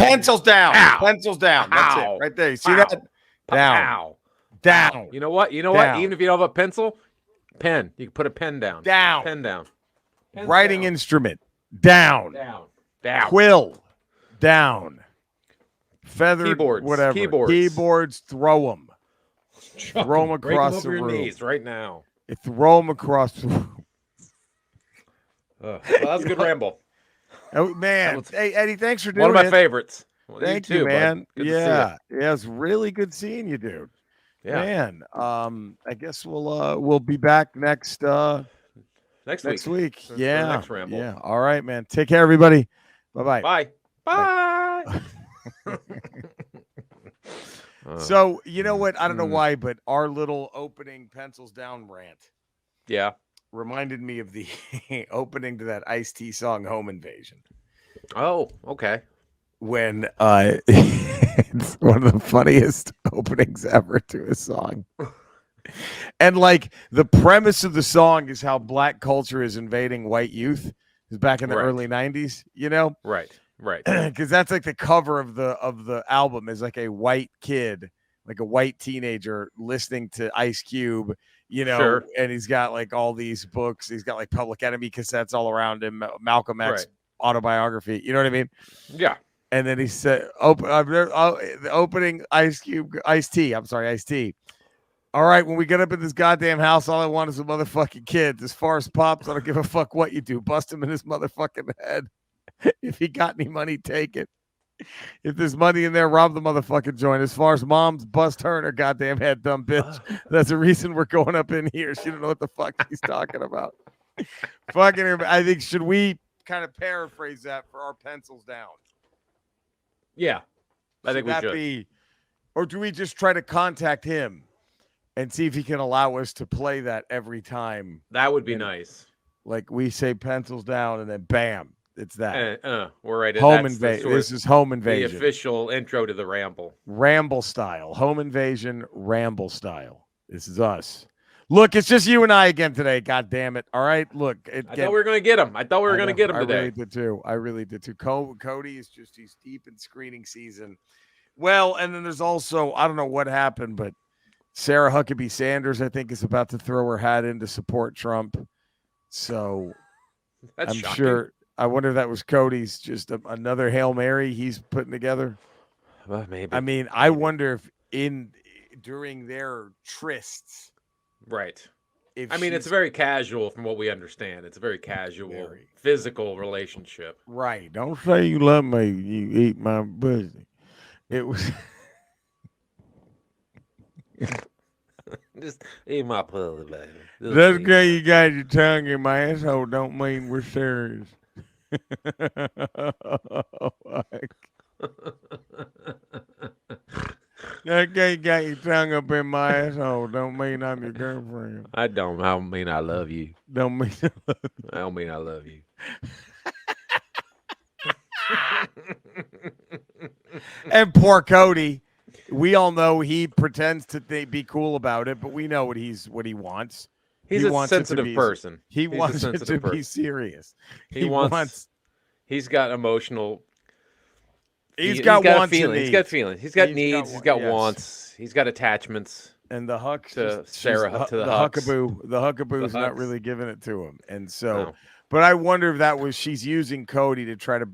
Pencils down. Pow. Pencils down. That's it. Pow. Right there. You see Pow. that? Down. Pow. Down. You know what? Down. Even if you don't have a pencil, pen. You can put a pen down. Down. Pen down. Pen's Writing down. instrument. Down. Down. Quill. Down. Feathered. Keyboards. Whatever. Keyboards. Throw them. Throw them across the room. Knees right now. Throw them across the room. Well, that's a good ramble. Oh, man. Hey, Eddie, thanks for doing it. One of my favorites. Well, Thank you, you, man. Good Yeah. Yeah, it's really good seeing you, dude. Yeah. Man, I guess we'll be back next week. Yeah. Next ramble. Yeah. All right, man. Take care, everybody. Bye-bye. Bye. Bye. So, you know what? I don't know why, but our little opening pencils down rant reminded me of the opening to that Ice-T song Home Invasion. Oh, okay. When it's one of the funniest openings ever to a song. And like the premise of the song is how black culture is invading white youth. Is back in the early 90s, you know? Right. Because that's like the cover of the album is like a white kid, like a white teenager listening to Ice Cube, you know, and he's got like all these books. He's got like Public Enemy cassettes all around him, Malcolm X autobiography. You know what I mean? Yeah. And then he said, the opening Ice-T. All right, when we get up in this goddamn house, all I want is a motherfucking kid. As far as Pops, I don't give a fuck what you do. Bust him in his motherfucking head. If he got any money, take it. If there's money in there, rob the motherfucking joint. As far as Mom's, bust her in her goddamn head, dumb bitch. That's the reason we're going up in here. She don't know what the fuck he's talking about. Fucking, I think, should we kind of paraphrase that for our pencils down? Yeah, I think we should. Or do we just try to contact him and see if he can allow us to play that every time? That would be nice. Like we say pencils down and then bam, it's that. We're right. Home invasion. This is Home Invasion. The official intro to the Ramble. Ramble style. Home Invasion, Ramble style. This is us. Look, it's just you and I again today. God damn it. All right. Look. I thought we were going to get him. Today. I really did too. Cody is he's deep in screening season. Well, and then there's also, I don't know what happened, but Sarah Huckabee Sanders, I think, is about to throw her hat in to support Trump. So I'm sure. I wonder if that was Cody's just another Hail Mary he's putting together. Well, maybe. I mean, I wonder if during their trysts. Right. It's very casual from what we understand. It's a very casual, physical relationship. Right. Don't say you love me, you eat my pussy. It was... Just eat my pussy, baby. Just because you got your tongue in my asshole don't mean we're serious. Okay, you got your tongue up in my asshole. Don't mean I'm your girlfriend. I don't mean I love you. Don't mean I don't mean I love you. And poor Cody. We all know he pretends to be cool about it, but we know what he wants. He's a sensitive person. He wants it to be serious. He's got emotional. He's got wants. He's got feelings. He's got needs. He's got wants. He's got attachments. And the Huck to Sarah to the Huckaboo's not really giving it to him. And so, but I wonder if that was she's using Cody to try to,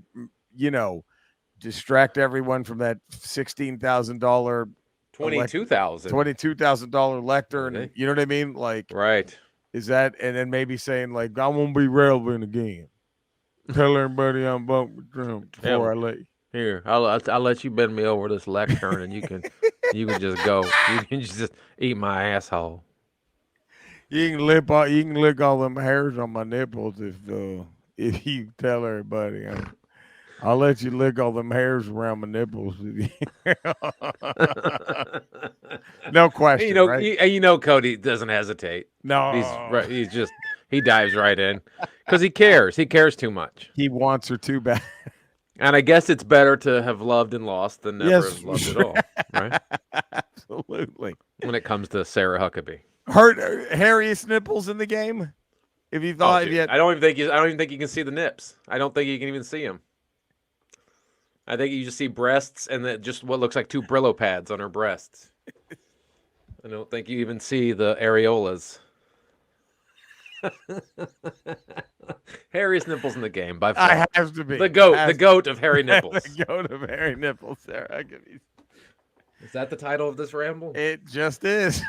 distract everyone from that $16,000, $22,000 lectern. You know what I mean? Like, right? Is that, and then maybe saying like, I won't be relevant again. Tell everybody I'm voting for Trump before I let you. Here, I'll let you bend me over this lectern, and you can just go. You can just eat my asshole. You can lick all them hairs on my nipples if you tell everybody. I'll let you lick all them hairs around my nipples. No question. Right? Cody doesn't hesitate. No, he dives right in because he cares. He cares too much. He wants her too bad. And I guess it's better to have loved and lost than never have loved at all, right? Absolutely. When it comes to Sarah Huckabee, hairiest nipples in the game. If you thought, I don't even think you can see the nips. I don't think you can even see them. I think you just see breasts and then just what looks like 2 Brillo pads on her breasts. I don't think you even see the areolas. Hairiest nipples in the game by I far. have to be The goat, Has the goat of hairy the nipples. goat of hairy nipples. There, I give you. Is that the title of this ramble? It just is.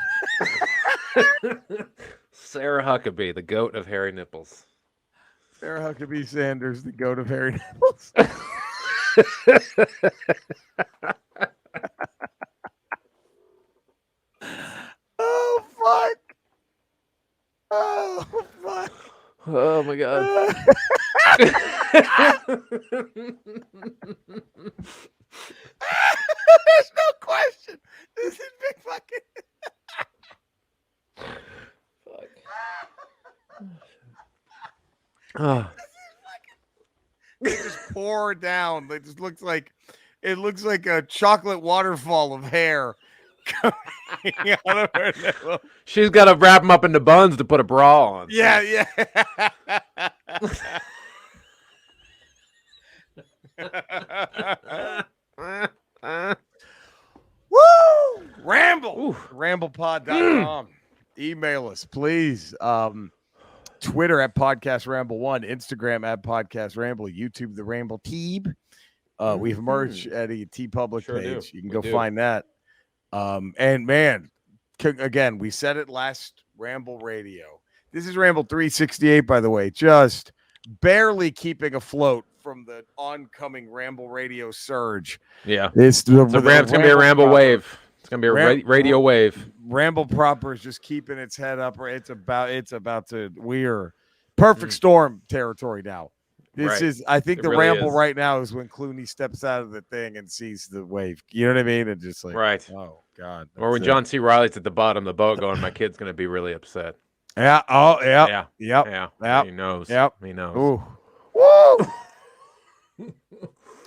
Sarah Huckabee, the goat of hairy nipples. Sarah Huckabee Sanders, the goat of hairy nipples. Oh fuck! Oh fuck! Oh my god. There's no question. This is big fucking. Fuck. Oh. They just pour down. It just looks like a chocolate waterfall of hair coming out of her nipple. She's got to wrap them up into buns to put a bra on. Yeah, yeah. Woo! Ramble. Ramblepod.com. Email us, please. Twitter at Podcast Ramble 1, Instagram at Podcast Ramble, YouTube The Ramble Teeb. We have merch at a T Public page. You can go find that. And man, again, we said it last Ramble Radio. This is Ramble 368, by the way, just barely keeping afloat from the oncoming Ramble Radio surge. Yeah. It's going to be a Ramble wave. It's going to be a radio wave. Ramble proper is just keeping its head up. It's about to, we're perfect storm territory now. This is, I think the really Ramble right now is when Clooney steps out of the thing and sees the wave. You know what I mean? And just like, oh God. Or when John C. Reilly's at the bottom of the boat going, my kid's going to be really upset. Yeah. Oh, yeah. Yeah. Yep. Yeah. Yep. He knows. Yep. He knows. Ooh. Woo!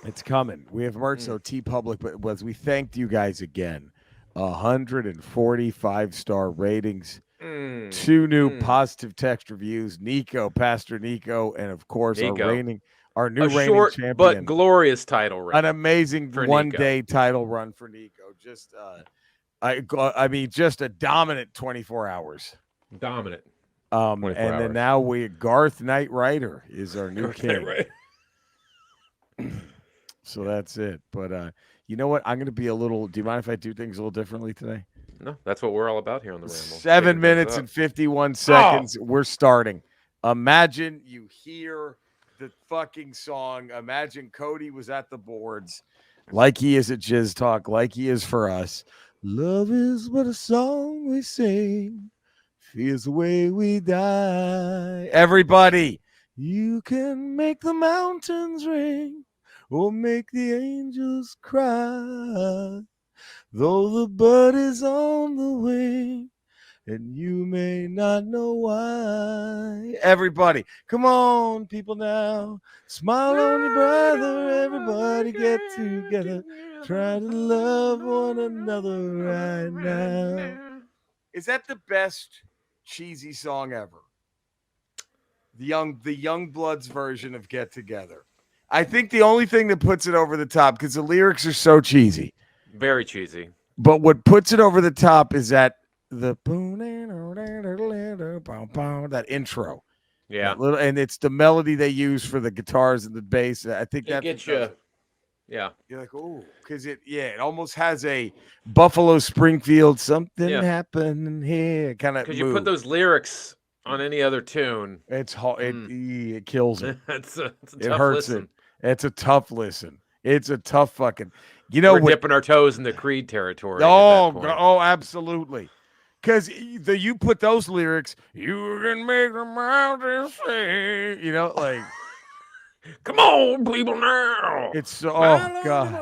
It's coming. We have merch, so T Public, but we thanked you guys again. 145-star ratings. 2 new positive text reviews. Nico, Pastor Nico, and of course our new reigning short champion. but glorious title run. An amazing one-day title run for Nico. Just I mean, just a dominant 24 hours. Dominant. And then now Garth Knight Rider is our new king. So that's it. But you know what? I'm going to be do you mind if I do things a little differently today? No, that's what we're all about here on the Ramble. 7 minutes and 51 seconds. We're starting. Imagine you hear the fucking song. Imagine Cody was at the boards like he is at Jizz Talk, like he is for us. Love is but a song we sing. Feels the way we die. Everybody, you can make the mountains ring or make the angels cry. Though the bird is on the wing and you may not know why. Everybody, come on, people now. Smile on your brother. Everybody get together. Try to love one another right now. Is that the best cheesy song ever? The Young Bloods version of Get Together. I think the only thing that puts it over the top, because the lyrics are so cheesy. Very cheesy. But what puts it over the top is that that intro. Yeah. And it's the melody they use for the guitars and the bass. I think that gets you. Yeah. You're like, oh, because it almost has a Buffalo Springfield something happening here kind of. Because you put those lyrics on any other tune, it's hard. It kills it. It's a it tough hurts listen. It's a tough listen. It's a tough fucking. We're dipping our toes in the Creed territory. Oh, absolutely. Because you put those lyrics, you can make the mountains sing. Like. Come on, people now. It's so, oh God.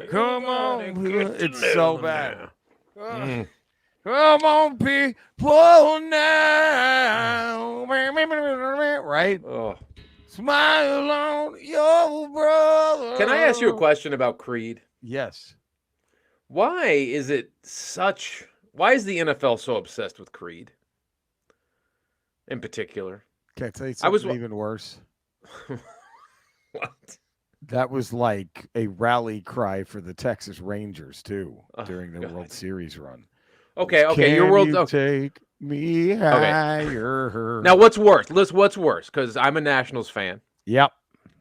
Come on, people. It's so bad. Come on, people now. Right? Oh. Smile on your brother. Can I ask you a question about Creed? Yes. Why is the NFL so obsessed with Creed? In particular. Can I tell you something even worse? What? That was like a rally cry for the Texas Rangers too Oh during the World God. Series run. It was, Okay. Your can world. you take me Okay. higher? Now, what's worse? What's worse? Because I'm a Nationals fan. Yep.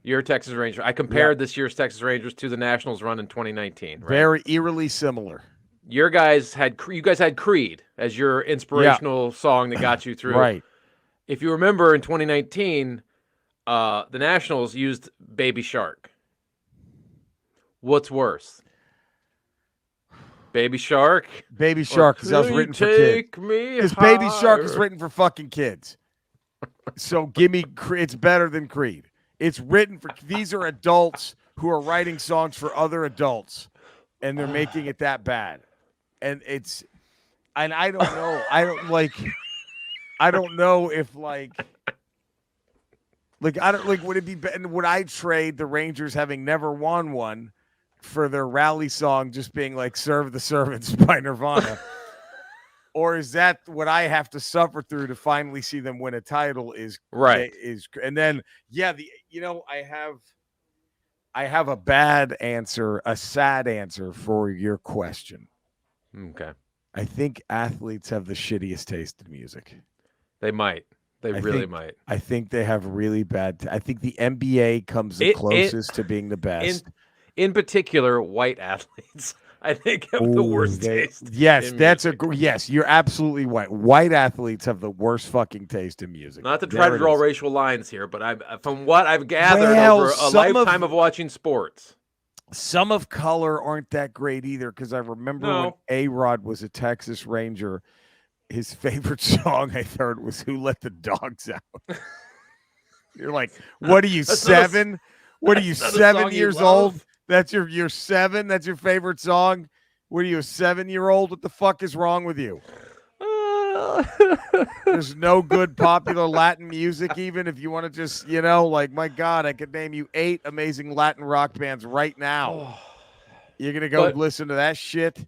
You're a Texas Ranger. I Yep. compared this year's Texas Rangers to the Nationals run in 2019. Right. Very eerily similar. You guys had Creed as your Yeah. inspirational song that got you through. Right. If you remember in 2019, the Nationals used Baby Shark. What's worse? Baby Shark Baby or Shark, because that was Can You written for kids. Take Me Because Baby Shark is Higher? written for fucking kids. So give me, it's better than Creed. It's written for, these are adults who are writing songs for other adults, and they're making it that bad. And I don't know. I don't know if I don't like, would it be better? Would I trade the Rangers having never won one for their rally song just being like "Serve the Servants" by Nirvana? Or is that what I have to suffer through to finally see them win a title? Right. And then I have a bad answer, a sad answer for your question. Okay. I think athletes have the shittiest taste in music. They might. They really might. I think they have really bad. I think the NBA comes the closest to being the best. In particular, white athletes, I think, have the worst taste. Yes, in that's music. yes. You're absolutely right. White athletes have the worst fucking taste in music. Not to try to draw racial lines here, but from what I've gathered Well, over a lifetime of watching sports, some of color aren't that great either. Because I remember when A-Rod was a Texas Ranger, his favorite song I heard was "Who Let the Dogs Out." You're like, what are you, 7? What are you, 7 years old? That's you're 7. That's your favorite song. What are you, a 7-year-old? What the fuck is wrong with you? There's no good popular Latin music, even if you want to just, like, my God, I could name you 8 amazing Latin rock bands right now. You're going to go listen to that shit?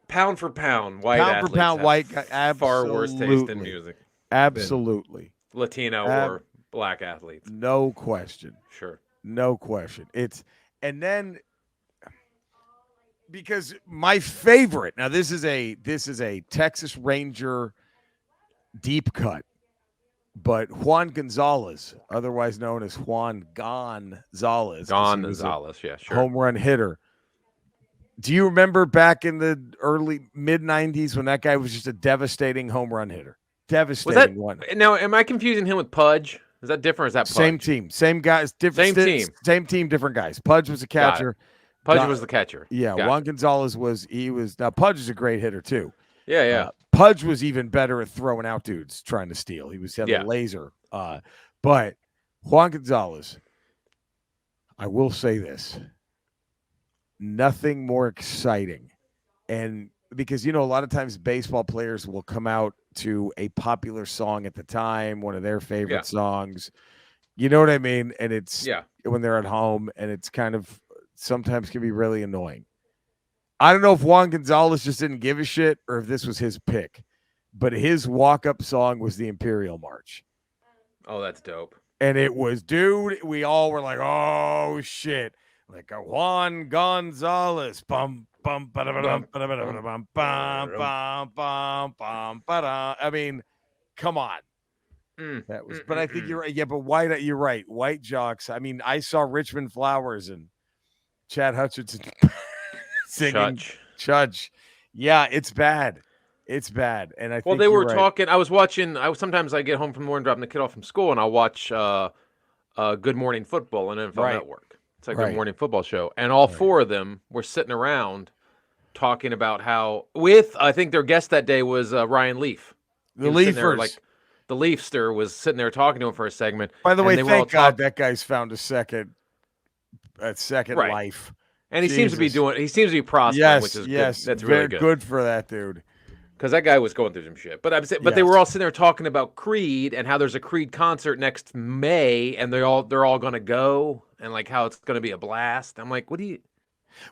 Pound for pound, white athletes for pound, white guy, far worse taste in music. Absolutely. Latino or black athletes. No question. Sure. No question. And then because my favorite, now this is a Texas Ranger deep cut, but Juan Gonzalez, otherwise known as Juan Gonzalez, yeah, sure. home run hitter. Do you remember back in the early mid-90s when that guy was just a devastating home run hitter? Devastating one. Now, am I confusing him with Pudge? Is that different? Or is that Pudge? Same team, same guys, different same team, different guys. Pudge was a catcher. Pudge was the catcher. Yeah, Juan Gonzalez was now Pudge is a great hitter too. Yeah. Pudge was even better at throwing out dudes trying to steal. He had a laser. But Juan Gonzalez, I will say this. Nothing more exciting. And because, a lot of times baseball players will come out to a popular song at the time, one of their favorite songs. You know what I mean? And it's when they're at home, and it's kind of sometimes can be really annoying. I don't know if Juan Gonzalez just didn't give a shit or if this was his pick, but his walk-up song was the Imperial March. Oh, that's dope. And it was, dude, we all were like, oh, shit. Like a Juan Gonzalez. Bum, bum, ba-da-ba-dum, ba-da-ba-dum, bum, bum, bum, bum, bum, ba-da. I mean, come on. That was, but I think you're right. Yeah, but you're right. White jocks. I mean, I saw Richmond Flowers and Chad Hutchinson singing Chudge. Yeah, it's bad. It's bad. And I think they were right. talking. I was watching. Sometimes I get home from the morning, dropping the kid off from school, and I'll watch Good Morning Football on NFL Network. It's a Good Morning Football show, and all 4 of them were sitting around talking about how. I think their guest that day was Ryan Leaf. The Leafers. The Leafster was sitting there talking to him for a segment. By the way, thank God that guy's found a second life. And he seems to be prospering, which is good. That's really good for that dude. Because that guy was going through some shit. But they were all sitting there talking about Creed and how there's a Creed concert next May, and they're all going to go, and like how it's going to be a blast. I'm like, what do you?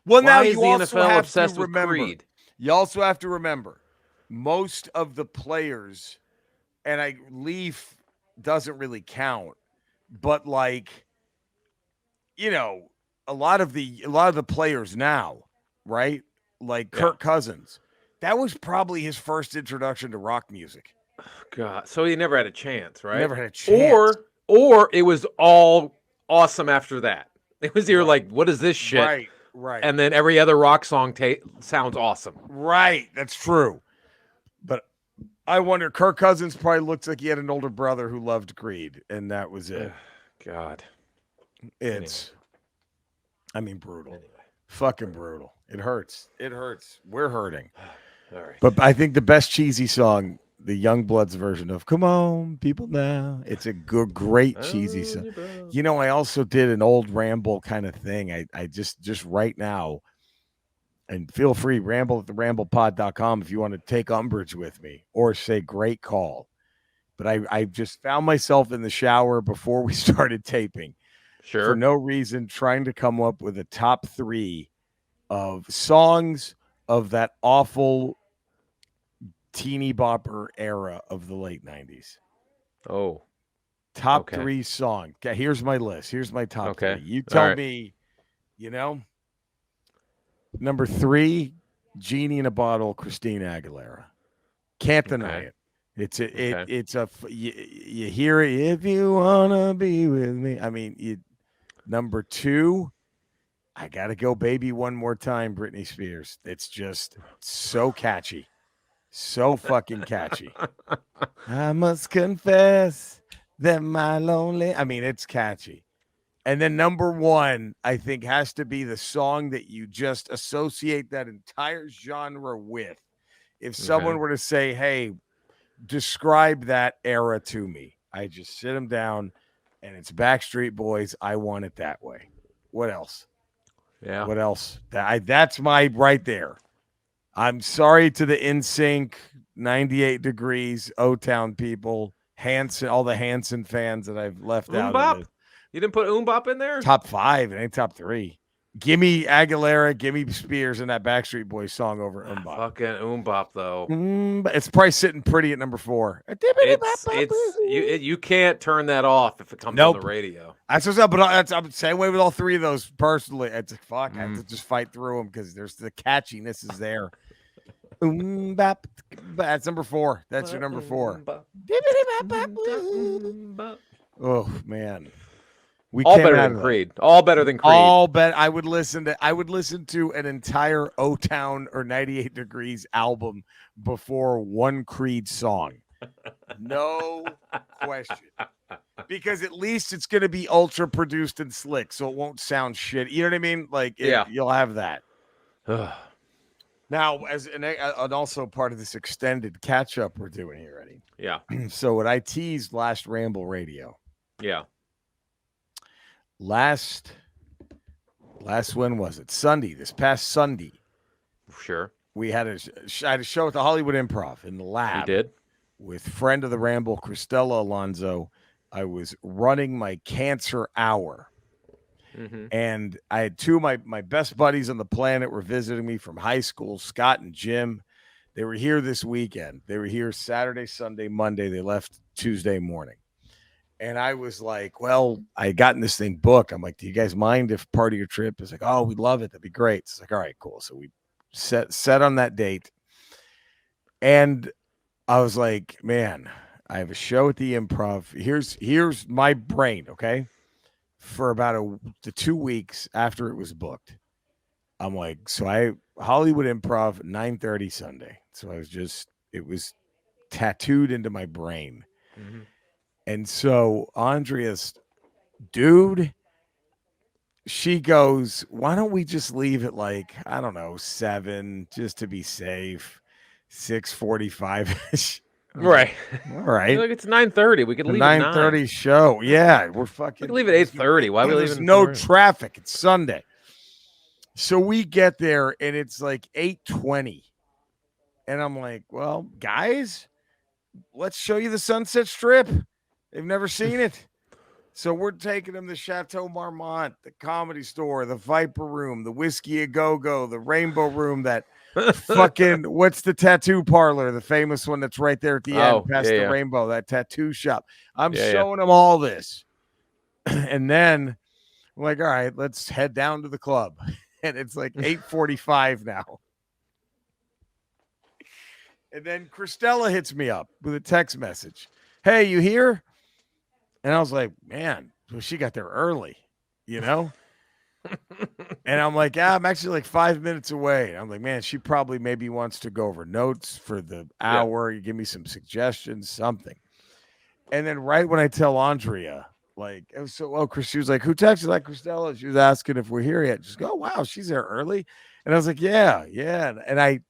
Well, now is you the also NFL have obsessed to with remember. Creed? You also have to remember, most of the players, and Leaf doesn't really count, but a lot of the players now, right? Like Kirk Cousins, that was probably his first introduction to rock music. God, so he never had a chance, right? Never had a chance. Or it was all awesome after that. It was either like, what is this shit? Right. And then every other rock song sounds awesome. Right, that's true. But I wonder, Kirk Cousins probably looks like he had an older brother who loved Creed, and that was it. God. It's, I mean, brutal. Anyway. Fucking brutal. It hurts. We're hurting. All right. But I think the best cheesy song, the Youngbloods version of "Come On, People Now," it's a great cheesy song. You know, I also did an old Ramble kind of thing. I just right now, and feel free, ramble at theramblepod.com if you want to take umbrage with me or say great call. But I just found myself in the shower before we started taping. Sure. For no reason, trying to come up with a top 3 of songs of that awful teeny bopper era of the late 90s. Oh. Top 3 songs. Okay, here's my list. Here's my top 3. You tell me, Number 3, Genie in a Bottle, Christina Aguilera. Can't deny it. It's you hear it, if you wanna be with me. I mean, number 2, I gotta go, Baby One More Time, Britney Spears. It's just so catchy, so fucking catchy. I must confess that my lonely. I mean, it's catchy. And then number 1, I think, has to be the song that you just associate that entire genre with. If someone were to say, hey, describe that era to me, I just sit them down, and it's Backstreet Boys, I Want It That Way. What else? Yeah. What else? That's my right there. I'm sorry to the NSYNC, 98 Degrees, O-Town people, Hanson, all the Hanson fans that I've left out of it. You didn't put Bop in there? Top 5, it ain't top 3. Give me Aguilera, give me Spears, and that Backstreet Boys song over Bop. Fucking Bop, though. It's probably sitting pretty at number 4. You can't turn that off if it comes on the radio. That's what's up, but I'm the same way with all 3 of those personally. It's like, fuck, I have to just fight through them because there's the catchiness is there. Bop. That's number 4. That's your number 4. Oh, man. All better than Creed. All better than Creed. I would listen to an entire O-Town or 98 Degrees album before one Creed song. No question. Because at least it's going to be ultra produced and slick, so it won't sound shit. You know what I mean? Like, you'll have that. Now, and also part of this extended catch-up we're doing here, Eddie. Yeah. So what I teased last Ramble Radio. Yeah. Last when was it? Sunday. This past Sunday. Sure. We had I had a show at the Hollywood Improv in the lab. You did? With friend of the Ramble, Cristela Alonso. I was running my cancer hour. Mm-hmm. And I had 2 of my best buddies on the planet were visiting me from high school, Scott and Jim. They were here this weekend. They were here Saturday, Sunday, Monday. They left Tuesday morning. And I was like, well, I had gotten this thing booked. I'm like, do you guys mind if part of your trip is like, oh, we'd love it. That'd be great. It's like, all right, cool. So we set on that date. And I was like, man, I have a show at the Improv. Here's my brain, okay? For about the 2 weeks after it was booked. I'm like, so Hollywood Improv, 9:30 Sunday. So it was tattooed into my brain. Mm-hmm. And so Andrea's, dude, she goes, why don't we just leave at like, I don't know, 7 just to be safe, 6:45-ish. Right. All right. Like it's 9:30. We could leave at 9:30 show. Yeah, we're fucking. We could leave at 8:30. Why are we leaving? There's no traffic. It's Sunday. So we get there and it's like 8:20. And I'm like, well, guys, let's show you the Sunset Strip. They've never seen it. So we're taking them to Chateau Marmont, the Comedy Store, the Viper Room, the Whiskey A Go-Go, the Rainbow Room, that fucking, what's the tattoo parlor, the famous one that's right there at the end past the Rainbow, that tattoo shop. I'm showing them all this. And then I'm like, all right, let's head down to the club. And it's like 8:45 now. And then Christella hits me up with a text message. Hey, you here? And I was like, man, well, she got there early, you know? And I'm like, I'm actually like 5 minutes away. I'm like, man, she probably maybe wants to go over notes for the hour. You give me some suggestions, something. And then right when I tell Andrea, like, it was so, Chris, she was like, who texted? Like, Christella. She was asking if we're here yet. Just go, oh, wow, she's there early. And I was like, yeah. And I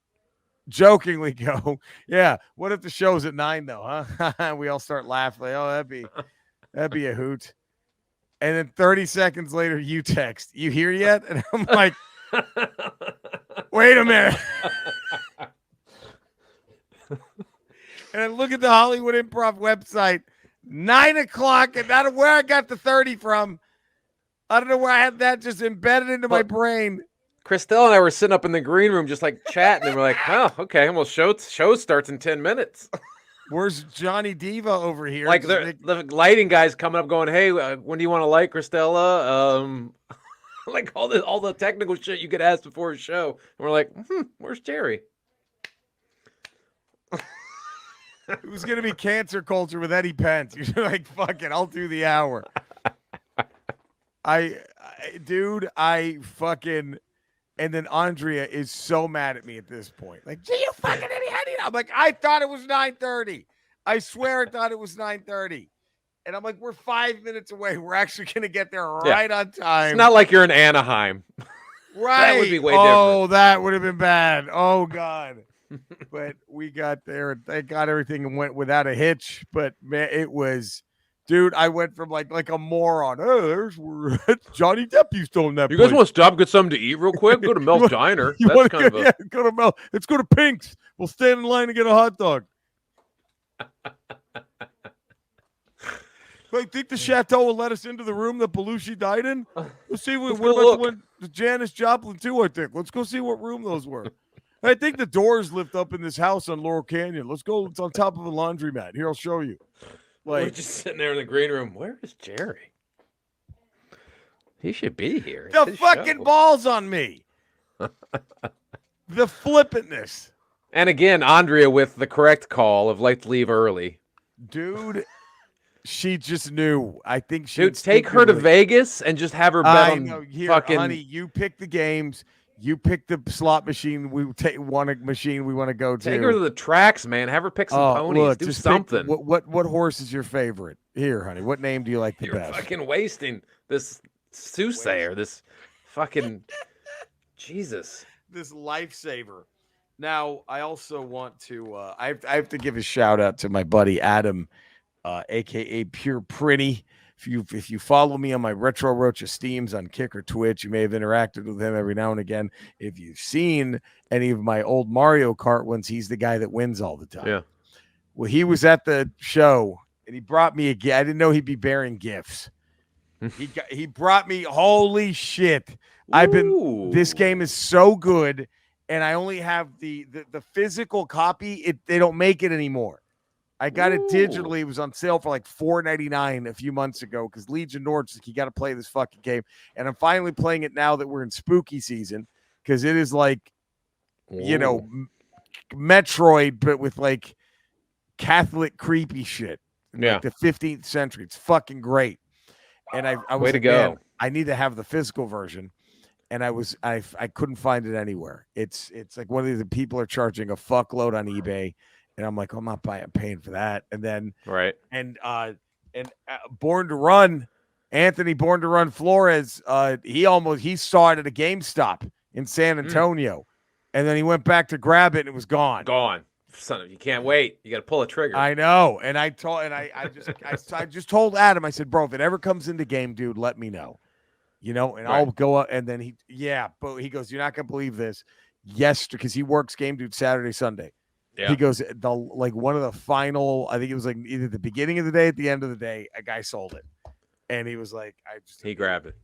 jokingly go, yeah, what if the show's at 9 though, huh? We all start laughing. Like, oh, that'd be a hoot. And then 30 seconds later, you text, you here yet? And I'm like, wait a minute. And I look at the Hollywood Improv website, 9 o'clock, and I don't know where I got the 30 from. I don't know where I had that just embedded into my brain. Christelle and I were sitting up in the green room just like chatting, and we're like, oh, okay, well, show starts in 10 minutes. Where's Johnny Diva over here? Like the lighting guy's coming up going, hey, when do you want to light, Christella? Like all the technical shit you get asked before a show. And we're like, where's Jerry? It was going to be cancer culture with Eddie Pence. You're like, fuck it, I'll do the hour. I fucking, and then Andrea is so mad at me at this point. Like, gee, you fucking idiot. I'm like, I thought it was 9:30. I swear I thought it was 9:30. And I'm like, we're 5 minutes away. We're actually going to get there right on time. It's not like you're in Anaheim. Right. That would be way different. Oh, that would have been bad. Oh, God. But we got there and thank God everything went without a hitch. But man, it was, dude, I went from like a moron. Oh, there's where Johnny Depp used to own that. You guys want to stop, get something to eat real quick? Go to Mel's Diner. That's kind of a... go to Mel. Let's go to Pink's. We'll stand in line and get a hot dog. I think the Chateau will let us into the room that Belushi died in. Let's see. We're about to win the Janis Joplin too, I think. Let's go see what room those were. I think the doors lift up in this house on Laurel Canyon. Let's go. It's on top of a laundromat. Here, I'll show you. Like, we're just sitting there in the green room. Where is Jerry? He should be here. It's the fucking show. Balls on me. The flippantness. And again, Andrea with the correct call of like to leave early. Dude, she just knew. I think she would take her to Vegas and just have her bet on fucking. Honey, you pick the games. You pick the slot machine. We take one machine we want to go to. Take her to the tracks, man. Have her pick some ponies. Look, do something. What horse is your favorite? Here, honey. What name do you like the best? You're fucking wasting this soothsayer. This fucking Jesus. This lifesaver. Now, I also want to. I have to give a shout out to my buddy Adam, aka Pure Pretty. If you follow me on my Retro Roach Esteems on Kick or Twitch, you may have interacted with him every now and again. If you've seen any of my old Mario Kart ones, he's the guy that wins all the time. Yeah. Well, he was at the show and he brought me a gift. I didn't know he'd be bearing gifts. He brought me, holy shit. This game is so good, and I only have the physical copy. They don't make it anymore. I got it digitally. It was on sale for like $4.99 a few months ago because Legion Nord's like, you got to play this fucking game. And I'm finally playing it now that we're in spooky season because it is like, Metroid, but with like Catholic creepy shit. Like the 15th century. It's fucking great. And I was way to go. Man, I need to have the physical version. And I couldn't find it anywhere. It's like one of the people are charging a fuckload on eBay. And I'm like, I'm not paying for that. And then, and Born to Run, Anthony Born to Run Flores, he saw it at a GameStop in San Antonio, and then he went back to grab it and it was gone. Son of, you can't wait. You got to pull a trigger. I know, and I just told Adam, I said, bro, if it ever comes into game, dude, let me know, and I'll go up. And then but he goes, you're not gonna believe this. Yes, because he works Game Dude Saturday, Sunday. Yeah. He goes, one of the final, I think it was like either the beginning of the day, at the end of the day, a guy sold it. And he was like, he grabbed it.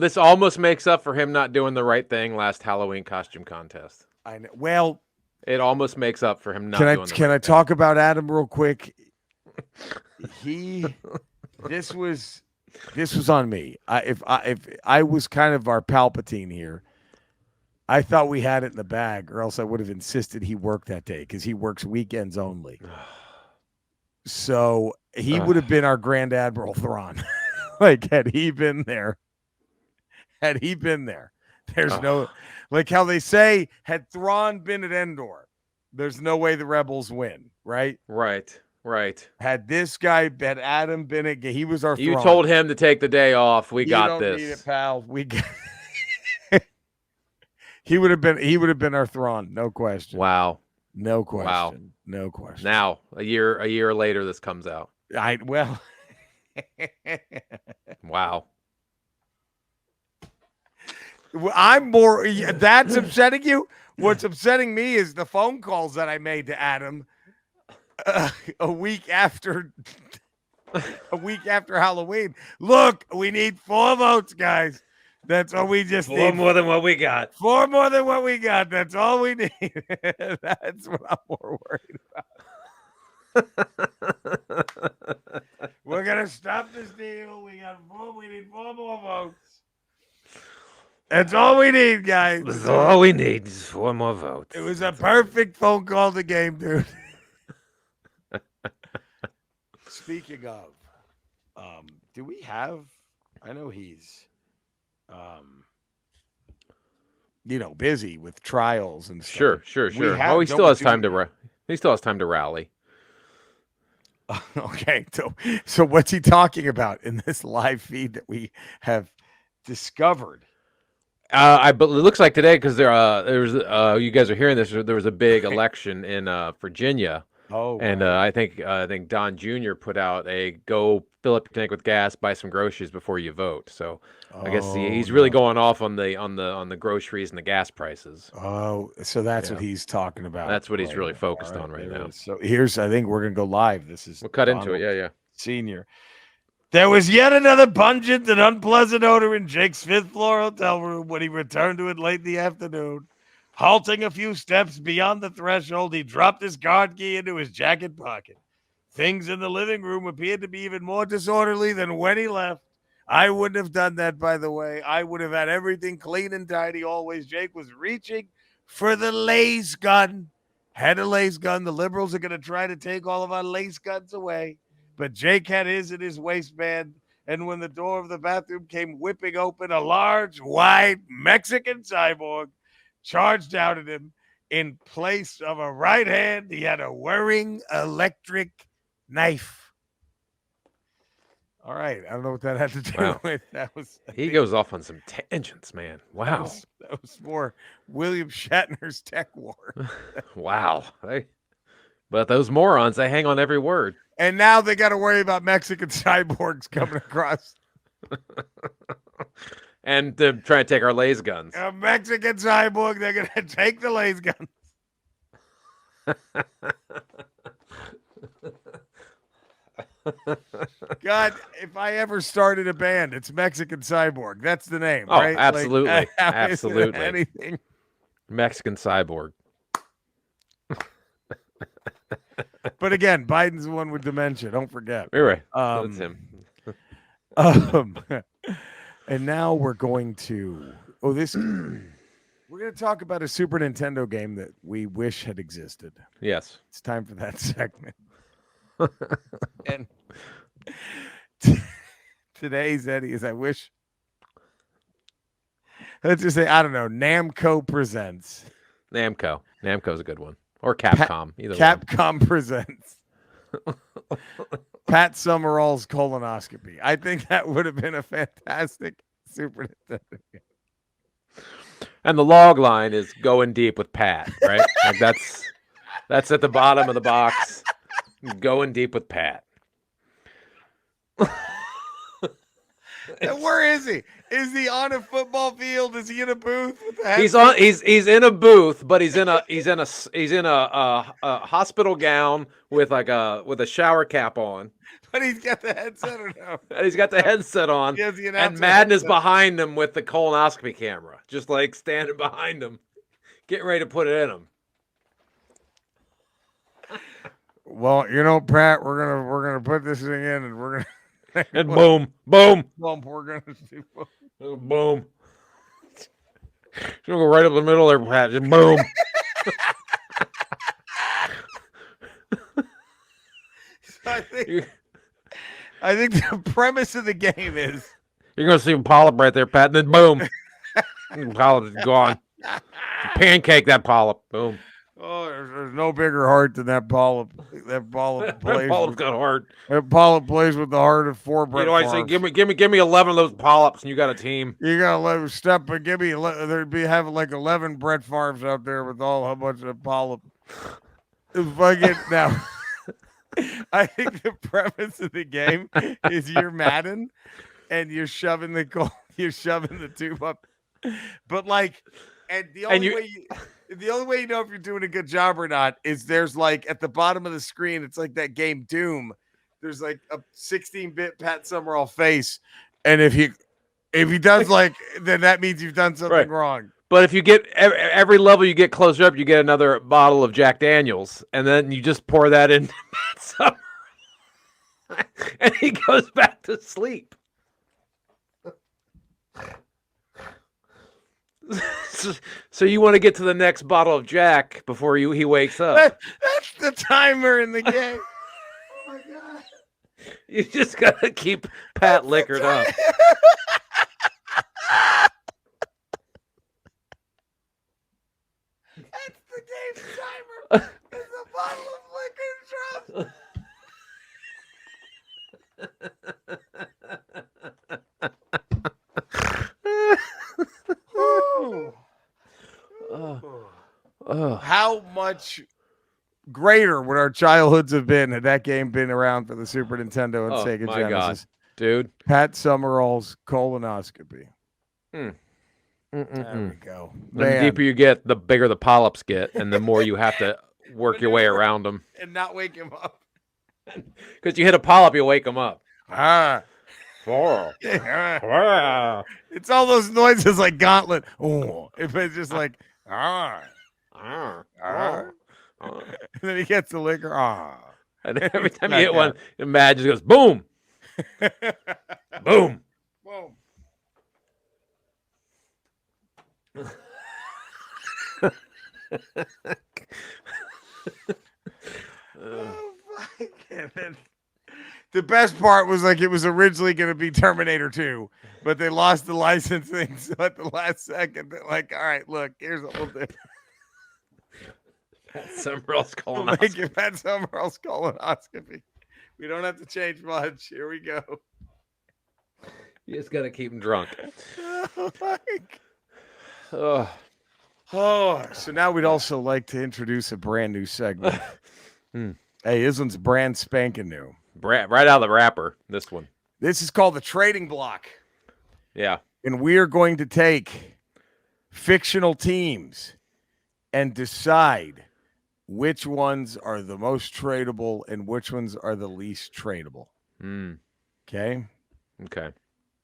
This almost makes up for him not doing the right thing last Halloween costume contest. I know. Well, it almost makes up for him not doing the right thing. Can I talk about Adam real quick? This was on me. If I was kind of our Palpatine here, I thought we had it in the bag, or else I would have insisted he work that day because he works weekends only. So he would have been our Grand Admiral Thrawn. Like, had he been there, there's no, like how they say, had Thrawn been at Endor, there's no way the rebels win, right? Right. Had this guy, had Adam been at, he was our You Thrawn. told him to take the day off. We You got don't this. need it, pal. We got he would have been our Thrawn, no question. Wow. No question. Wow. No question. Now, a year later, this comes out. Well. Wow. I'm more. That's upsetting you. What's upsetting me is the phone calls that I made to Adam a week after Halloween. Look, we need 4 votes, guys. That's all we just need. 4 more than what we got. 4 more than what we got. That's all we need. That's what I'm more worried about. We're gonna stop this deal. We need 4 more votes. That's all we need, guys. That's all we need is 4 more votes. It was a perfect phone call to game, dude. Speaking of, do we have? I know he's, busy with trials and stuff. Sure. Oh, he still has time to. He still has time to rally. Okay, so what's he talking about in this live feed that we have discovered? It looks like today because there was you guys are hearing this. There was a big election in Virginia. Oh, and I think Don Jr. put out a go fill up your tank with gas, buy some groceries before you vote. So I guess he's really going off on the groceries and the gas prices. Oh, so that's what he's talking about. That's what he's really focused on right now. So I think we're gonna go live. We'll cut into it. Yeah. Senior. There was yet another pungent and unpleasant odor in Jake's 5th floor hotel room when he returned to it late in the afternoon. Halting a few steps beyond the threshold, he dropped his card key into his jacket pocket. Things in the living room appeared to be even more disorderly than when he left. I wouldn't have done that, by the way. I would have had everything clean and tidy always. Jake was reaching for the lace gun. Had a lace gun. The liberals are going to try to take all of our lace guns away. But Jake had his in his waistband. And when the door of the bathroom came whipping open, a large, white Mexican cyborg charged out at him. In place of a right hand, he had a whirring electric knife. All right. I don't know what that had to do with. He goes off on some tangents, man. Wow. That was more William Shatner's Tech War. Wow. But those morons, they hang on every word. And now they got to worry about Mexican cyborgs coming across. And they're trying to take our laser guns. A Mexican cyborg, they're going to take the laser guns. God, if I ever started a band, it's Mexican Cyborg. That's the name, right? Absolutely. Like, absolutely. Anything. Mexican Cyborg. But again, Biden's the one with dementia. Don't forget. Right. That's him. And now we're going to we're going to talk about a Super Nintendo game that we wish had existed. Yes. It's time for that segment. And today's Eddie is I wish. Let's just say, I don't know, Namco presents. Namco's a good one. Or Capcom. Either Capcom one. Presents Pat Summerall's colonoscopy. I think that would have been a fantastic Super Nintendo game. And the log line is going deep with Pat, right? Like that's at the bottom of the box. Going deep with Pat. And where is he? Is he on a football field? Is he in a booth? He's in a booth, but he's in a hospital gown with a shower cap on. But he's got the headset or no? And he's got the headset on. And Madden is behind him with the colonoscopy camera, just like standing behind him, getting ready to put it in him. Well, Pat, we're gonna put this thing in, and we're gonna. And boom, boom. We're gonna do boom. Boom. She'll go right up the middle there, Pat. Just boom. I think the premise of the game is you're gonna see a polyp right there, Pat, and then boom. The polyp is gone. Pancake that polyp. Boom. Oh, there's no bigger heart than that polyp. That polyp plays. That polyp's got heart. That polyp plays with the heart of 4 Brett I say, give me 11 of those polyps, and you got a team. You got 11 step, but give me there'd be having like 11 Brett Favres out there with all how much of polyp. Fucking now. I think the premise of the game is you're Madden, and you're shoving the tube up, but like, and the only way you know if you're doing a good job or not is there's like at the bottom of the screen, it's like that game Doom. There's like a 16-bit Pat Summerall face, and if he does like, then that means you've done something wrong. But if you get every level you get closer up, you get another bottle of Jack Daniels, and then you just pour that in, and he goes back to sleep. So you want to get to the next bottle of Jack before he wakes up. That's the timer in the game. Oh my god! You just gotta keep Pat liquored up. That's the game's timer. It's a bottle of liquor drops. How much greater would our childhoods have been had that game been around for the Super Nintendo and Sega Genesis? God, dude. Pat Summerall's colonoscopy. There we go. The deeper you get, the bigger the polyps get, and the more you have to work your way around them. And not wake him up. Because you hit a polyp, you wake him up. It's all those noises like Gauntlet. Oh, if it's just like, and then he gets the liquor. And every time you hit one, the mag just goes boom. Boom. Boom. The best part was like it was originally going to be Terminator 2, but they lost the licensing. So at the last second, they're like, all right, look, here's what we'll do. Pat Summerall's colonoscopy. Pat Summerall's colonoscopy. We don't have to change much. Here we go. You just got to keep him drunk. So now we'd also like to introduce a brand new segment. Hey, this one's brand spanking new. Right out of the wrapper, this one. This is called the trading block. Yeah. And we're going to take fictional teams and decide which ones are the most tradable and which ones are the least tradable. Okay? Okay.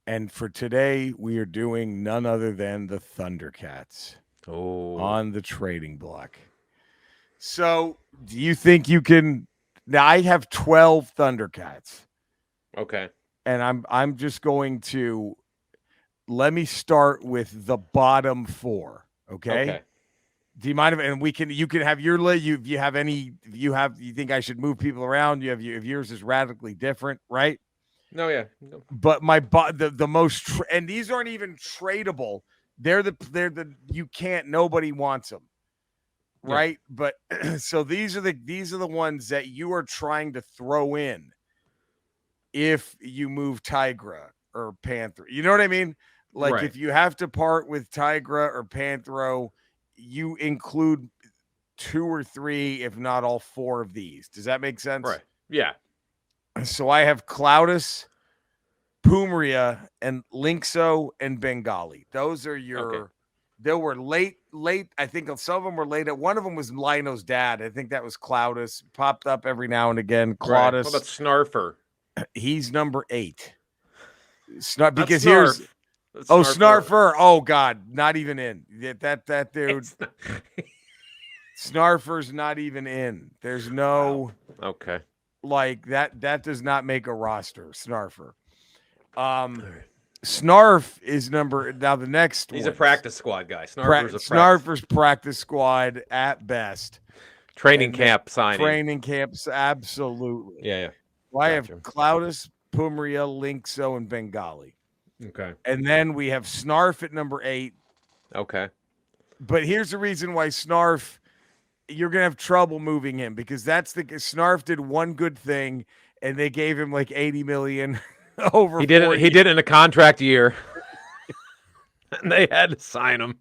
And for today, we are doing none other than the Thundercats on the trading block. So, do you think you can? Now, I have 12 Thundercats. Okay. And I'm just going to let me start with the bottom 4. Okay. Do you mind if you can have your list? You think I should move people around? If yours is radically different, right? No, yeah. No. But the most and these aren't even tradable. They're the you can't, nobody wants them. Right. Yeah. But so these are the ones that you are trying to throw in if you move Tigra or Panther. You know what I mean? Like if you have to part with Tigra or Panthro, you include 2 or 3, if not all 4 of these. Does that make sense? Right. Yeah. So I have Cloudus, Pumeria, and Lynxo and Bengali. Those are your. Okay. They were late. I think some of them were late. One of them was Lino's dad. I think that was Cloudus. Popped up every now and again. Claudus. Right. What about Snarfer? He's number 8. Because here's. Snarfer. Oh God, not even in. That dude. Snarfer's not even in. There's no. Okay. Like that does not make a roster. Snarfer. Snarf is now the next. He's a practice squad guy. Snarfer's practice squad at best. Training camp signing. Training camps, absolutely. Yeah. Well, I have Cloudus, Pumaria, Linkso, and Bengali. Okay. And then we have Snarf at number 8. Okay. But here's the reason why Snarf, you're going to have trouble moving him, because Snarf did one good thing, and they gave him like $80 million over. He did it in a contract year. And they had to sign him.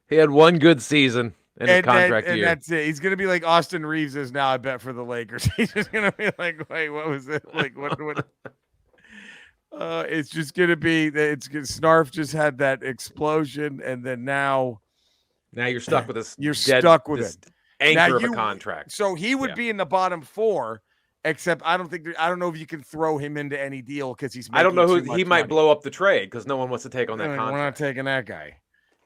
He had one good season in his contract year. And that's it. He's going to be like Austin Reeves is now, I bet, for the Lakers. He's just going to be like, wait, what was it? Like, what? It's just going to be Snarf just had that explosion, and then now you're stuck with this. You're stuck with it. Anchor of a contract. So he would be in the bottom 4, except I don't know if you can throw him into any deal because he's. I don't know who he might blow up the trade because no one wants to take on that contract. We're not taking that guy.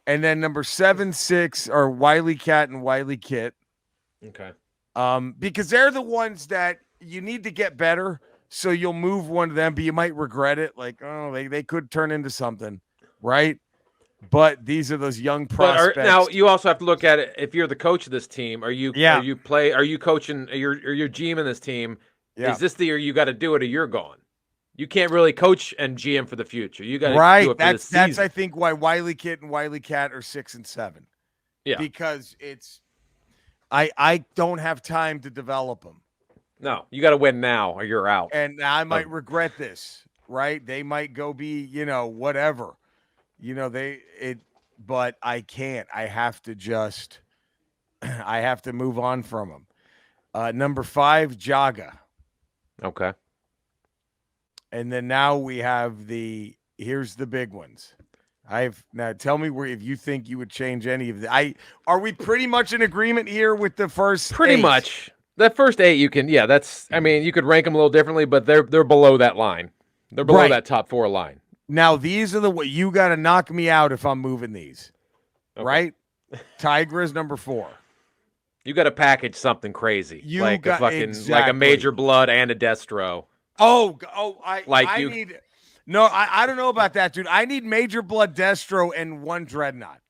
And then number 7, 6 are Wiley Cat and Wiley Kit. Okay. Because they're the ones that you need to get better. So you'll move one of them, but you might regret it. Like, oh, they could turn into something, right? But these are those young prospects. Now you also have to look at it. If you're the coach of this team, are you coaching? You're GM in this team. Yeah. Is this the year you got to do it, or you're gone? You can't really coach and GM for the future. You got to do it for the season. That's I think why Wiley Kit and Wiley Cat are 6 and 7. Yeah, because I don't have time to develop them. No, you got to win now, or you're out. And I might regret this, right? They might go be, whatever, but I can't. I have to move on from them. Number 5, Jaga. Okay. And then now we have here's the big ones. Now tell me if you think you would change any of the. Are we pretty much in agreement here with the first? Pretty 8? Much. That first 8, you can, you could rank them a little differently, but they're below that line. They're below that top 4 line. Now, these are what you got to knock me out if I'm moving these, right? Tigra's number 4. You got to package something crazy, like a Major Blood and a Destro. I don't know about that, dude. I need Major Blood, Destro, and 1 Dreadnought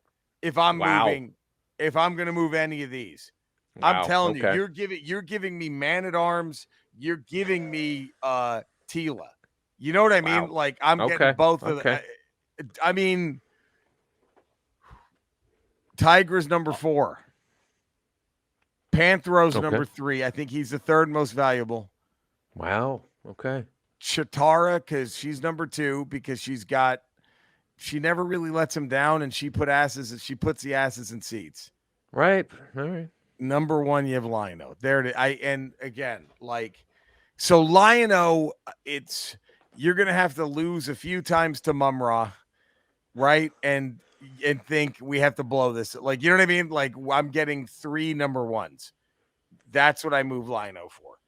if I'm moving. If I'm going to move any of these. Wow. I'm telling you, you're giving me Man-at-Arms. You're giving me Tila. You know what I mean? Wow. Like I'm getting both of them. I mean, Tigra's number 4. Panthros number 3. I think he's the 3rd most valuable. Wow. Okay. Chitara, because she's number 2 because she never really lets him down, and she puts the asses in seats. Right. All right. Number 1, you have Lionel. There it is. And again, so Lionel, you're gonna have to lose a few times to Mumra, right? And think we have to blow this. Like, you know what I mean? Like, I'm getting 3 number 1s. That's what I move Lionel for.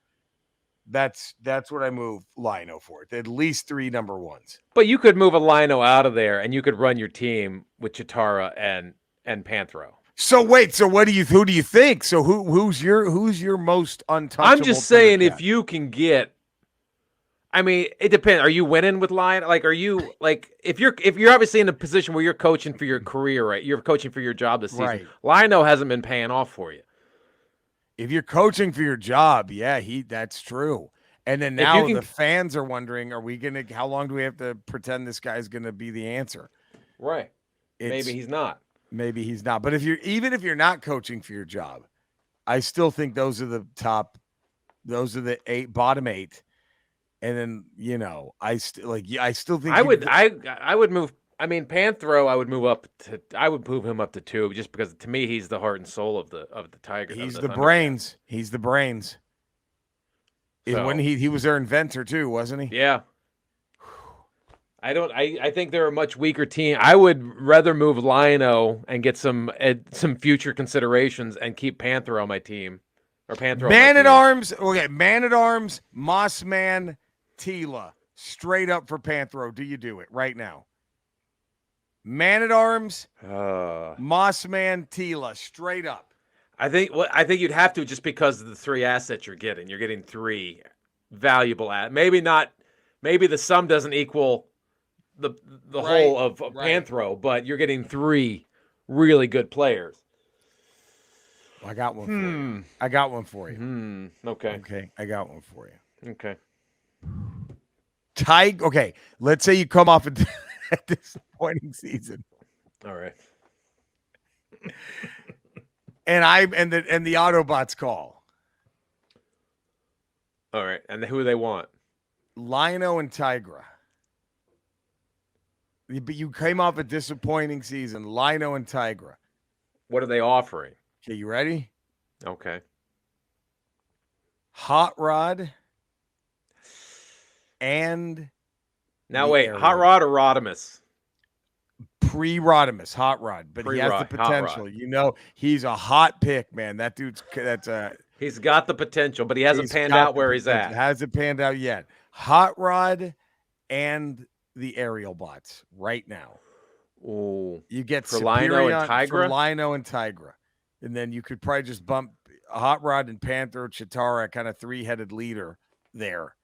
That's what I move Lionel for. At least 3 number 1s. But you could move a Lionel out of there, and you could run your team with Chitara and Panthro. So wait, who do you think? So who's your most untouchable? I'm just saying, if you can get, I mean, it depends. Are you winning with Lion? Like, are you if you're obviously in a position where you're coaching for your career, right? You're coaching for your job this season. Right. Lionel hasn't been paying off for you. If you're coaching for your job, that's true. And then now the fans are wondering, how long do we have to pretend this guy's gonna be the answer? Right. Maybe he's not. Maybe he's not. But if you're not coaching for your job, I still think those are the top. Those are the bottom 8. And then I still think I would move. I mean, Panthro, I would move him up to 2 just because to me he's the heart and soul of the Tigers. He's the brains. He's the brains. So, when he was their inventor too, wasn't he? Yeah. I think they're a much weaker team. I would rather move Lionel and get some future considerations and keep Panther on my team. Or Panther Man-at-Arms. Okay, Man-at-Arms, Mossman, Tila. Straight up for Panthro. Do you do it right now? Man-at-Arms, Mossman, Tila. Straight up. I think you'd have to just because of the 3 assets you're getting. You're getting 3 valuable maybe not maybe the sum doesn't equal the whole of Panthro, but you're getting 3 really good players. I got one for you. I got one for you. Okay. Okay, I got one for you. Okay. Okay, let's say you come off a disappointing season. All right. And the Autobots call. All right. And who do they want? Lino and Tigra. But you came off a disappointing season. Lino and Tigra. What are they offering? Okay, you ready? Okay. Hot Rod and now wait, Hot Rod or Rodimus? Pre-Rodimus, Hot Rod, but he has the potential. You know, he's a hot pick, man. That dude's he's got the potential, but he hasn't panned out where he's at. Hasn't panned out yet. Hot Rod and the aerial bots right now. Oh, you get for Lino and Tigra. For Lino and Tigra, and then you could probably just bump Hot Rod and Panther, Chitara, kind of 3-headed leader there.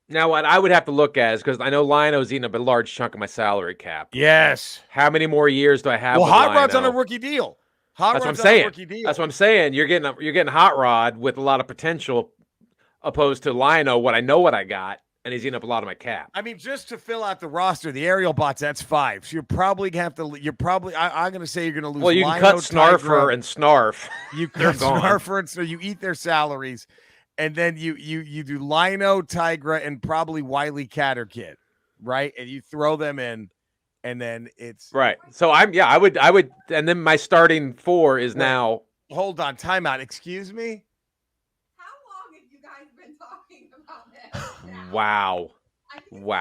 Now, what I would have to look at is because I know Lino's eating up a large chunk of my salary cap. Yes. How many more years do I have? Well, Hot Rod's on a rookie deal. That's what I'm saying. That's what I'm saying. You're getting Hot Rod with a lot of potential, opposed to Lino. What I got, and he's eating up a lot of my cap. I mean, just to fill out the roster, the aerial bots, that's 5. So you're probably gonna have to. I'm going to say you're going to lose. Well, you can cut Snarfer and Snarf. You cut Snarfer, and so you eat their salaries. And then you do Lino, Tigra, and probably Wily Cat or Kid, right? And you throw them in, and then it's right. So I would, and then my starting 4 is now. Hold on, timeout. Excuse me. How long have you guys been talking about this? Wow. 5 minutes.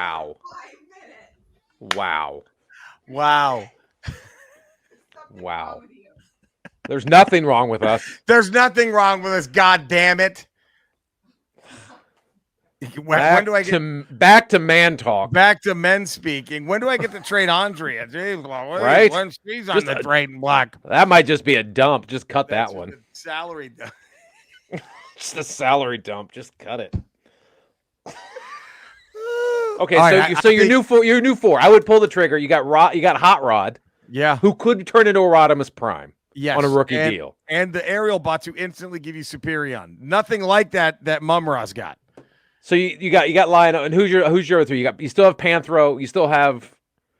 Wow. There's nothing wrong with us. There's nothing wrong with us. God damn it. When do I get back to man talk? Back to men speaking. When do I get to trade Andrea? Jeez, right? When she's on the trading block. That might just be a dump. Just cut that one. Salary dump. Just a salary dump. Just cut it. Okay, right, so your new 4. I would pull the trigger. You got Hot Rod. Yeah. Who could turn into a Rodimus Prime. Yes, on a rookie deal. And the aerial bots who instantly give you Superion. Nothing like that Mumra's got. So you got Lino, and who's your 3? You still have Panthro, you still have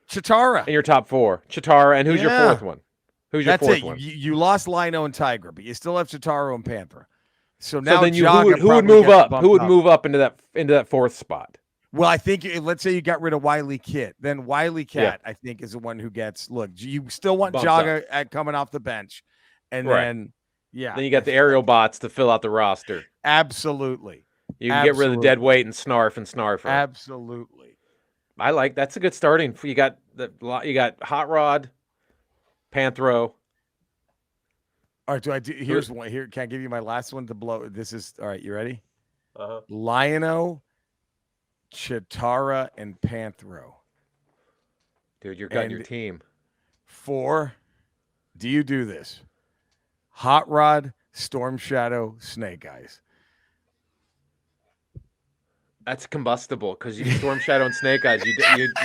Chitara in your top 4. Chitara, and who's your 4th one? Who's your 4th one? You lost Lino and Tigra, but you still have Chitara and Panthro. So now then who would move up? Who would move up into that 4th spot? Well, I think let's say you got rid of Wily Kit, then Wily Cat I think is the one who gets. Look, you still want Jaga coming off the bench, and then then you got the aerial bots to fill out the roster. Absolutely. You can get rid of dead weight and Snarfer. Absolutely. That's a good starting. You got Hot Rod, Panthro. All right, here's one here. Can I give you my last one to blow? This is all right. You ready? Lino, Chitara, and Panthro. Dude, you're cutting your team. 4. Do you do this? Hot Rod, Storm Shadow, Snake Eyes. That's combustible because you Storm Shadow and Snake Eyes.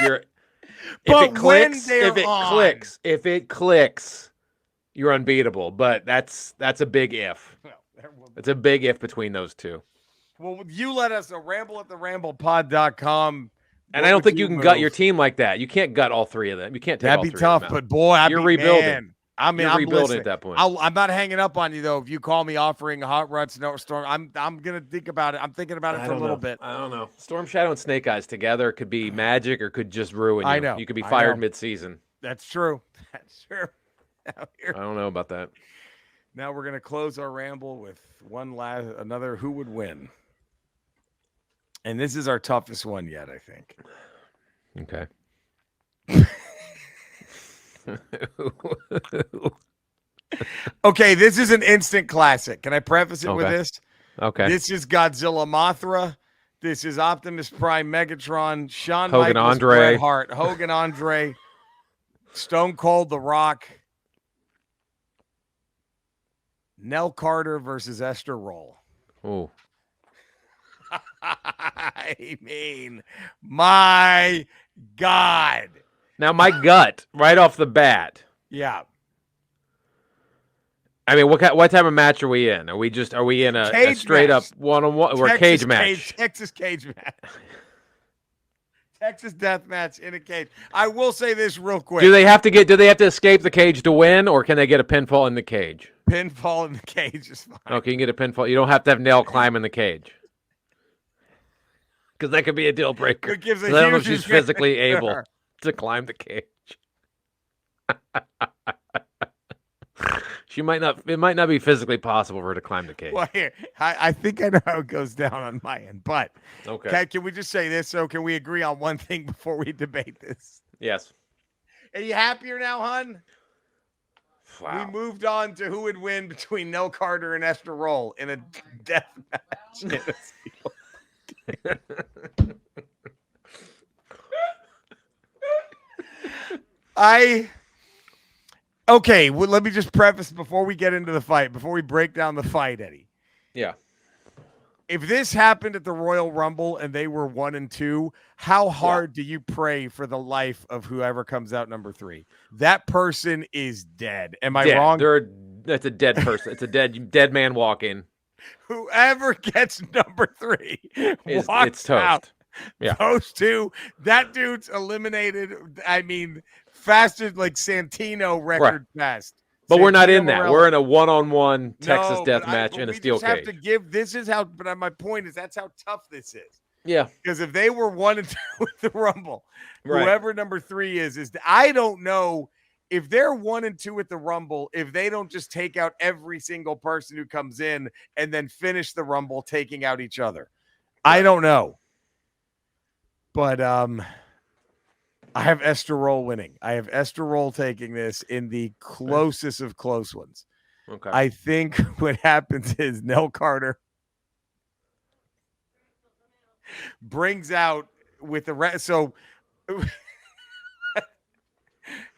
You're. If it clicks, you're unbeatable. But that's a big if. It's a big if between those 2. Well, you let us Ramble at the RamblePod.com. And I don't think you can gut your team like that. You can't gut all 3 of them. You can't take all 3 That'd be tough, but boy, you're rebuilding. Man. I'm rebuilding at that point. I'm not hanging up on you though. If you call me offering Hot Rod, Storm, I'm gonna think about it. I'm thinking about it for a little bit. I don't know. Storm Shadow and Snake Eyes together could be magic or could just ruin you. I know. You could be fired mid-season. That's true. That's true. I don't know about that. Now we're gonna close our ramble with another who would win. And this is our toughest one yet, I think. Okay. Okay, this is an instant classic. Can I preface it with this? Okay. This is Godzilla Mothra. This is Optimus Prime Megatron. Shawn Hogan Michaels, Andre. Bret Hart, Hogan Andre, Stone Cold The Rock, Nell Carter versus Ester Rolle. Oh. I mean, my God. Now, my gut, right off the bat. Yeah. I mean, what type of match are we in? Are we in a straight up one-on-one or cage match? Texas cage match. Texas death match in a cage. I will say this real quick. Do they have to escape the cage to win, or can they get a pinfall in the cage? Pinfall in the cage is fine. Okay, you can get a pinfall. You don't have to have Nell climb in the cage. Because that could be a deal breaker. It gives a I don't know if huge she's physically advantage. able to climb the cage. It might not be physically possible for her to climb the cage. Well, here, I think I know how it goes down on my end, but okay. Can we just say this? So can we agree on one thing before we debate this? Yes. Are you happier now, hun? Wow. We moved on to who would win between Nell Carter and Ester Rolle in a death match. Okay, well, let me just preface before we get into the fight, before we break down the fight, Eddie. Yeah. If this happened at the Royal Rumble and they were 1 and 2, how hard do you pray for the life of whoever comes out number 3? That person is dead. Am I wrong? That's a dead person. It's a dead man walking. Whoever gets number 3 it's toast. Out. Yeah. Those two, that dude's eliminated. I mean, faster like Santino record fast. But Santino we're not in that. Morello. We're in a one-on-one Texas death match in a steel cage. This is how. But my point is that's how tough this is. Yeah. Because if they were 1 and 2 with the Rumble, whoever number 3 is I don't know if they're 1 and 2 at the Rumble. If they don't just take out every single person who comes in and then finish the Rumble taking out each other, I don't know. But I have Ester Rolle winning. I have Ester Rolle taking this in the closest of close ones. Okay. I think what happens is Nell Carter brings out with the rest. So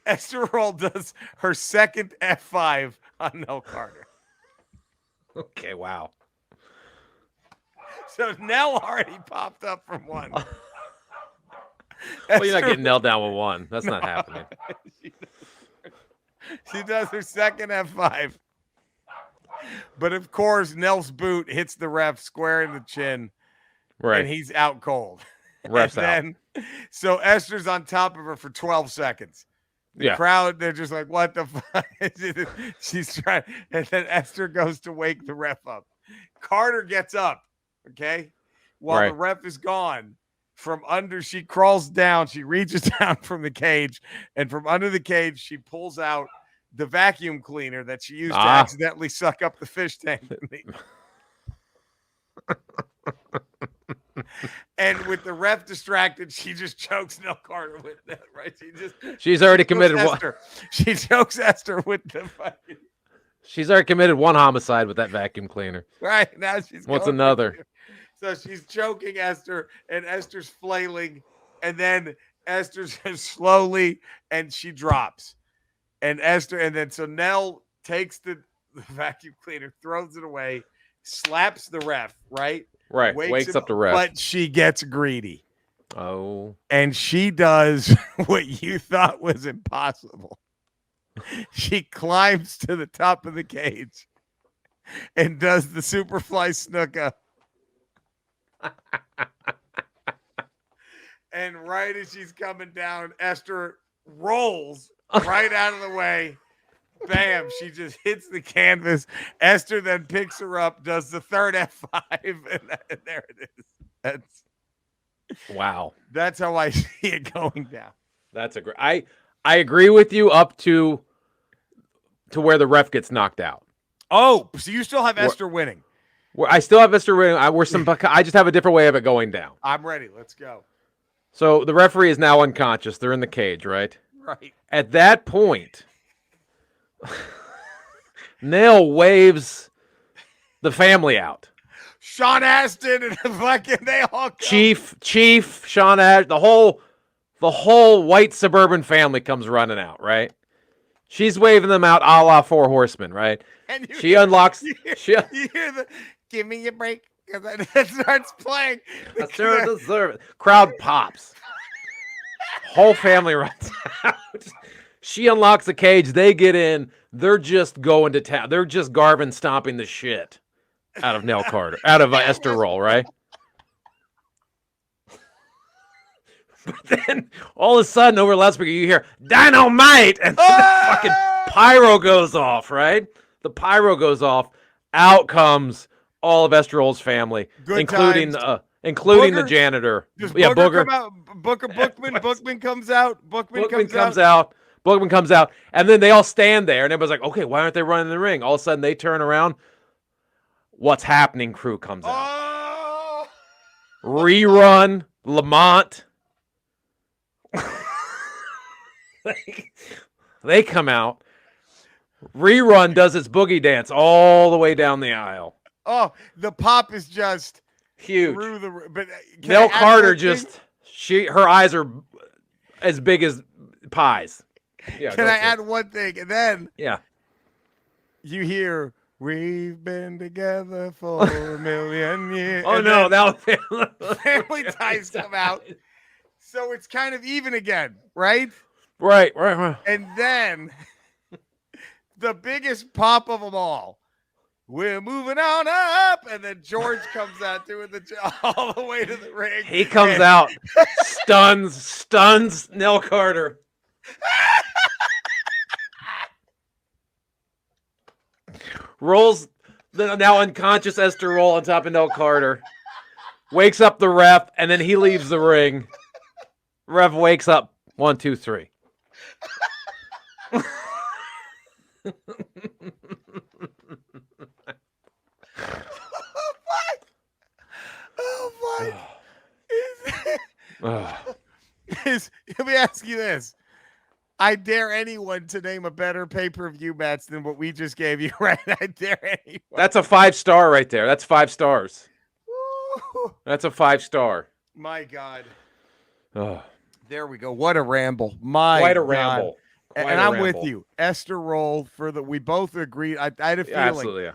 Ester Rolle does her second F5 on Nell Carter. Okay, wow. So Nell already popped up from 1. Well, you're not getting nailed down with 1. That's not happening. She does her second F5. But, of course, Nell's boot hits the ref square in the chin. Right. And he's out cold. Ref's out. So Ester's on top of her for 12 seconds. The crowd, they're just like, what the fuck? She's trying. And then Ester goes to wake the ref up. Carter gets up, okay? While the ref is gone. From under, she crawls down. She reaches down from the cage, and from under the cage, she pulls out the vacuum cleaner that she used to accidentally suck up the fish tank. And with the ref distracted, she just chokes Nell Carter with that. Right? She's already committed one. She chokes Ester with the vacuum. She's already committed 1 homicide with that vacuum cleaner. Right now, what's another? So she's choking Ester, and Ester's flailing, and then Ester says slowly, and she drops. And then so Nell takes the vacuum cleaner, throws it away, slaps the ref, right? Right, wakes up the ref. But she gets greedy. Oh. And she does what you thought was impossible. She climbs to the top of the cage and does the Superfly Snuka. And right as she's coming down, Ester rolls right out of the way. Bam, she just hits the canvas. Ester then picks her up, does the third F5, and there it is. Wow. That's how I see it going down. That's a great. I agree with you up to where the ref gets knocked out. Oh, so you still have Ester winning. I still have Ester winning. I just have a different way of it going down. I'm ready. Let's go. So the referee is now unconscious. They're in the cage, right? Right. At that point, Nell waves the family out. Sean Astin and fucking they all come. Chief, Sean Astin, the whole white suburban family comes running out, right? She's waving them out a la Four Horsemen, right? And she unlocks. You hear the, give me a break. Because it starts playing. Ester deserve it. Crowd pops. Whole family runs out. She unlocks the cage. They get in. They're just going to town. They're just Garvin stomping the shit out of Nell Carter, out of Ester Rolle, right? But then all of a sudden, over the loudspeaker, you hear dynamite, and the fucking pyro goes off, right? The pyro goes off. Out comes all of Ester Rolle's family, including the janitor. Does Booger come out? Bookman comes out. Bookman comes out, and then they all stand there, and everybody's like, "Okay, why aren't they running the ring?" All of a sudden, they turn around. What's happening? Crew comes out. Oh! Rerun Lamont. They come out. Rerun does its boogie dance all the way down the aisle. Oh, the pop is just huge. But Nell Carter her eyes are as big as pies. Yeah. Can I add one thing? And then you hear, "We've been together for a million years." Oh, and no, that was Family Ties come out. So it's kind of even again, right? Right. And then the biggest pop of them all, "We're moving on up," and then George comes out doing all the way to the ring. He comes out, stuns Nell Carter. Rolls the now unconscious Ester Rolle on top of Nell Carter. Wakes up the ref, and then he leaves the ring. Ref wakes up. 1, 2, 3. Oh my! Let me ask you this: I dare anyone to name a better pay-per-view match than what we just gave you, right? I dare anyone. That's a 5-star right there. That's 5 stars. That's a 5-star. My God. Oh. There we go. What a ramble. Quite a ramble. And I'm with you. Ester Rolle we both agreed. I had a feeling. Absolutely, yeah.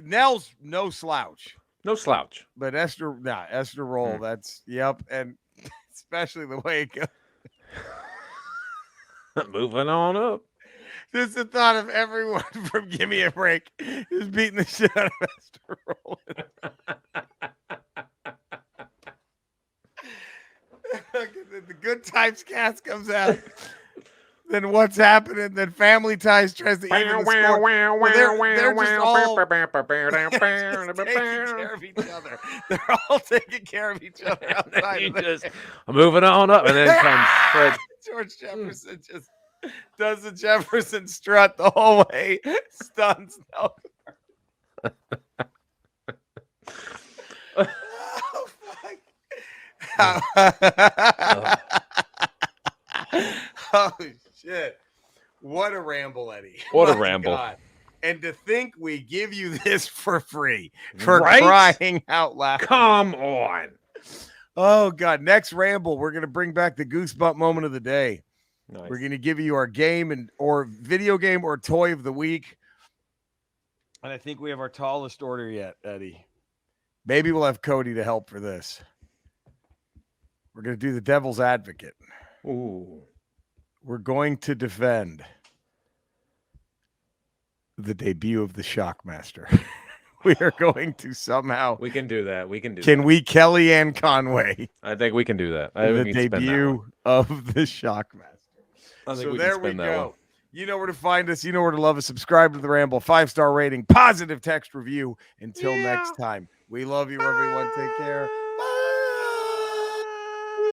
Nell's no slouch. No slouch. But Ester Rolle, that's, yep. And especially the way it goes. Moving on up. Just the thought of everyone from Give Me a Break is beating the shit out of Ester Rolle. The Good Times cast comes out. Then what's happening? Then Family Ties tries to even the score. They're just all taking care of each other. They're all taking care of each other outside. Just moving on up, and then comes Fred. George Jefferson just does the Jefferson strut the whole way. Stuns Nell. Oh fuck. Oh shit. What a ramble, Eddie. What a ramble. God. And to think we give you this for free for crying out loud. Come on. Oh God. Next ramble, we're going to bring back the goosebump moment of the day. Nice. We're going to give you our game or video game or toy of the week. And I think we have our tallest order yet, Eddie. Maybe we'll have Cody to help for this. We're going to do the devil's advocate. Ooh. We're going to defend the debut of the Shockmaster. We are going to somehow. We can do that. We can do. Can we Kellyanne Conway? I think we can do that. The debut of the Shockmaster. So there we go. You know where to find us. You know where to love us. Subscribe to the Ramble. 5-star rating. Positive text review. Until next time. We love you, everyone. Take care.